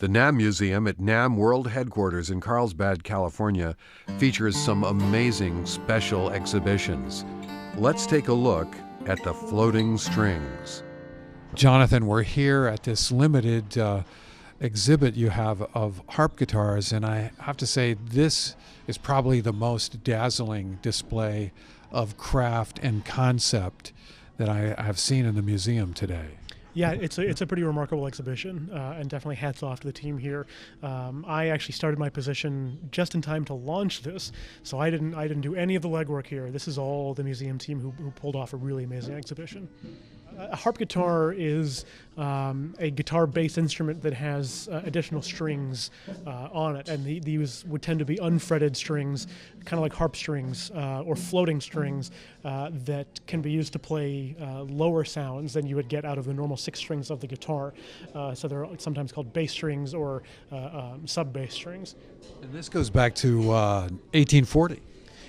The NAMM Museum at NAMM World Headquarters in Carlsbad, California, features some amazing special exhibitions. Let's take a look at the floating strings. Jonathan, we're here at this limited exhibit you have of harp guitars, and I have to say this is probably the most dazzling display of craft and concept that I have seen in the museum today. Yeah, it's a pretty remarkable exhibition, and definitely hats off to the team here. I actually started my position just in time to launch this, so I didn't do any of the legwork here. This is all the museum team who pulled off a really amazing exhibition. A harp guitar is a guitar-based instrument that has additional strings on it, and these would tend to be unfretted strings, kind of like harp strings or floating strings that can be used to play lower sounds than you would get out of the normal 6 strings of the guitar. So they're sometimes called bass strings or sub-bass strings. And this goes back to 1840.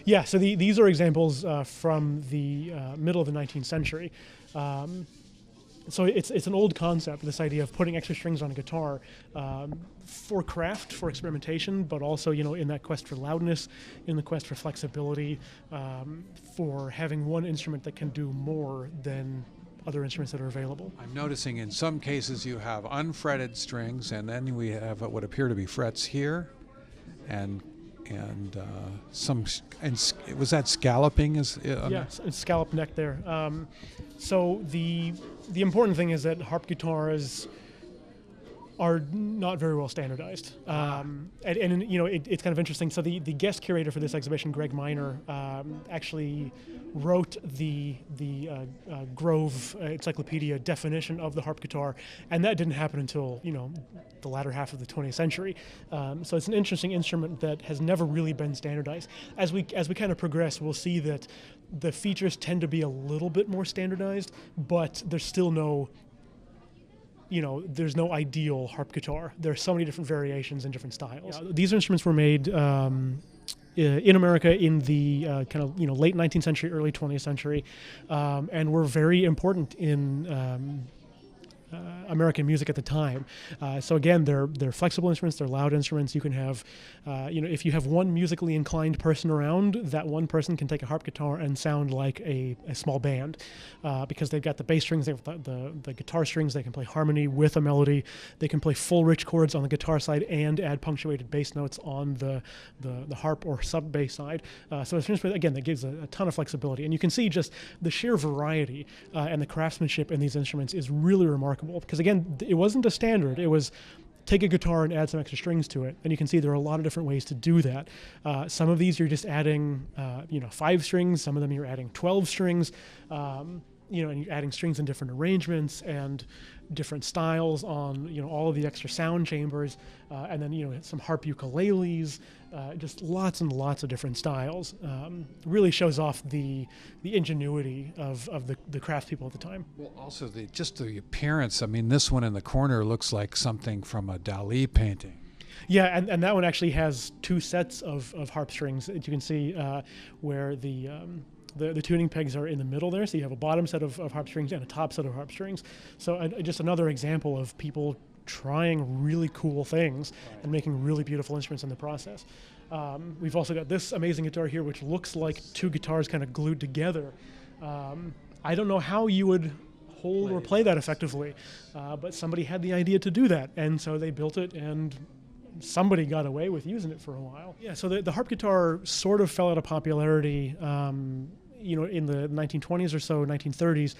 Yeah, so these are examples from the middle of the 19th century. So it's an old concept, this idea of putting extra strings on a guitar for craft, for experimentation, but also, in that quest for loudness, in the quest for flexibility, for having one instrument that can do more than other instruments that are available. I'm noticing in some cases you have unfretted strings, and then we have what appear to be frets here, and was that scalloping? Yeah, scallop neck there. So the important thing is that harp guitars are not very well standardized, and it's kind of interesting. So the guest curator for this exhibition, Greg Miner, actually wrote the Grove Encyclopedia definition of the harp guitar, and that didn't happen until the latter half of the 20th century. So it's an interesting instrument that has never really been standardized. As we kind of progress, we'll see that the features tend to be a little bit more standardized, but there's still no there's no ideal harp guitar. There are so many different variations and different styles. These instruments were made in America in the late 19th century, early 20th century, and were very important in American music at the time. So again, they're flexible instruments, they're loud instruments. You can have, if you have one musically inclined person around, that one person can take a harp guitar and sound like a small band, because they've got the bass strings, they've got the guitar strings, they can play harmony with a melody, they can play full rich chords on the guitar side and add punctuated bass notes on the harp or sub bass side. So it's an instrument, again, that gives a ton of flexibility. And you can see just the sheer variety and the craftsmanship in these instruments is really remarkable. Because again, it wasn't a standard. It was take a guitar and add some extra strings to it. And you can see there are a lot of different ways to do that. Some of these you're just adding 5 strings. Some of them you're adding 12 strings. And you're adding strings in different arrangements and different styles on all of the extra sound chambers, and then some harp ukuleles, just lots and lots of different styles. Really shows off the ingenuity of the craftspeople at the time. Well, also just the appearance. I mean, this one in the corner looks like something from a Dali painting. Yeah, and that one actually has 2 sets of harp strings that you can see where the tuning pegs are in the middle there, so you have a bottom set of harp strings and a top set of harp strings. So just another example of people trying really cool things and making really beautiful instruments in the process. We've also got this amazing guitar here, which looks like 2 guitars kind of glued together. I don't know how you would hold or play that effectively, but somebody had the idea to do that, and so they built it, and somebody got away with using it for a while. Yeah, so the harp guitar sort of fell out of popularity in the 1920s or so, 1930s,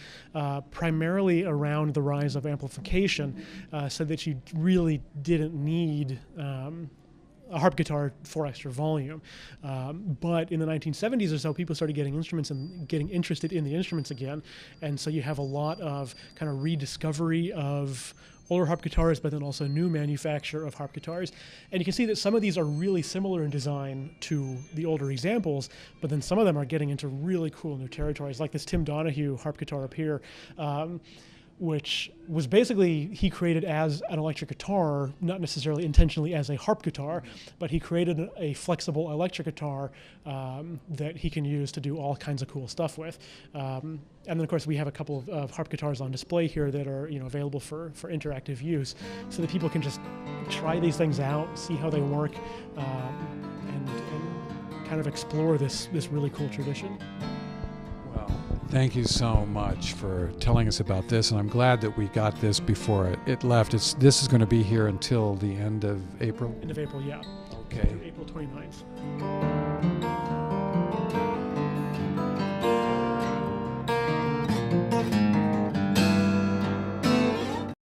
primarily around the rise of amplification, so that you really didn't need a harp guitar for extra volume. But in the 1970s or so, people started getting instruments and getting interested in the instruments again, and so you have a lot of kind of rediscovery of older harp guitars, but then also new manufacture of harp guitars. And you can see that some of these are really similar in design to the older examples, but then some of them are getting into really cool new territories, like this Tim Donahue harp guitar up here. which was basically he created as an electric guitar, not necessarily intentionally as a harp guitar, but he created a flexible electric guitar that he can use to do all kinds of cool stuff with. And then, of course, we have a couple of harp guitars on display here that are available for interactive use, so that people can just try these things out, see how they work, and kind of explore this really cool tradition. Thank you so much for telling us about this, and I'm glad that we got this before it left. This is going to be here until the end of April? End of April, yeah. Okay. April 29th.